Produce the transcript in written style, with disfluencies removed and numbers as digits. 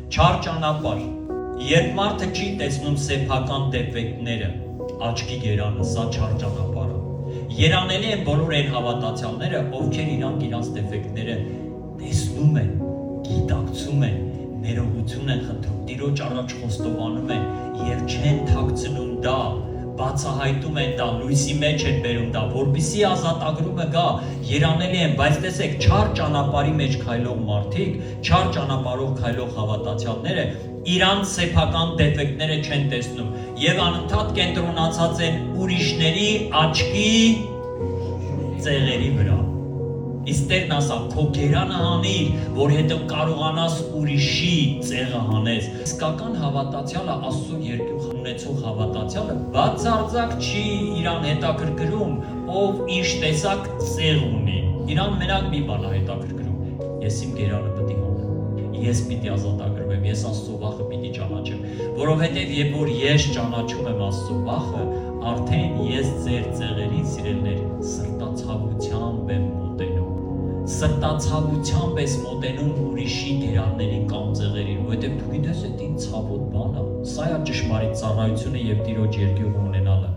Չար ճանապարհ։ Երբ մարդը չի տեսնում սեփական դեֆեկտները, աչքի գերանը, սա չար ճանապարհ է։ Երանելի են բոլոր այն հավատացյալները, ովքեր իրանց դեֆեկտները տեսնում են, գիտակցում են, ներողություն են խնդրում, Տիրոջ առաջ խոստովանում են եւ չեն թաքցնում դա, բացահայտում են դա, լույսի մեջ են բերում դա, որպեսզի ազատագրումը գա, երանելի են, բայց տեսեք, չար ճանապարհի մեջ քայլող մարդիկ, չար ճանապարհով քայլող հավատացյալները իրանց սեփական դեֆեկտները չեն տեսնում եւ անընդհատ կենտրոնացած են ուրիշների աչքի ծեղերի վրա։ Իսկ Տերն ասա, քո գերանը հանիր, որ հետո կարողանաս ուրիշի ծեղը հանես։ Իսկական հավատացյալը, Աստծո երկյուղ ունեցող հավատացյալը բացարձակ չի իրան հետաքրքրում, ով ինչ տեսակ ծեղ ունի։ Իրան մենակ մի բան է հետաքրքրում։ Ես իմ գերանը պետք է հանեմ։ Ես պիտի ազատագրվեմ, ես Աստծո վախը պիտի ճանաչեմ, որովհետև երբ որ ես ճանաչում եմ Աստծո վախը, արդեն ես ձեր ծեղերին սիրելներ սրտացավությամբ եմ մոտենում։ Սրտացավությամբ ես մոտենում ուրիշի գերաններին կամ ծեղերին, որովհետև դու գիտես, այդ ինչ ցավոտ բան է։ Սա է ճշմարիտ ծառայությունը եւ Տիրոջ երկյուղը ունենալը։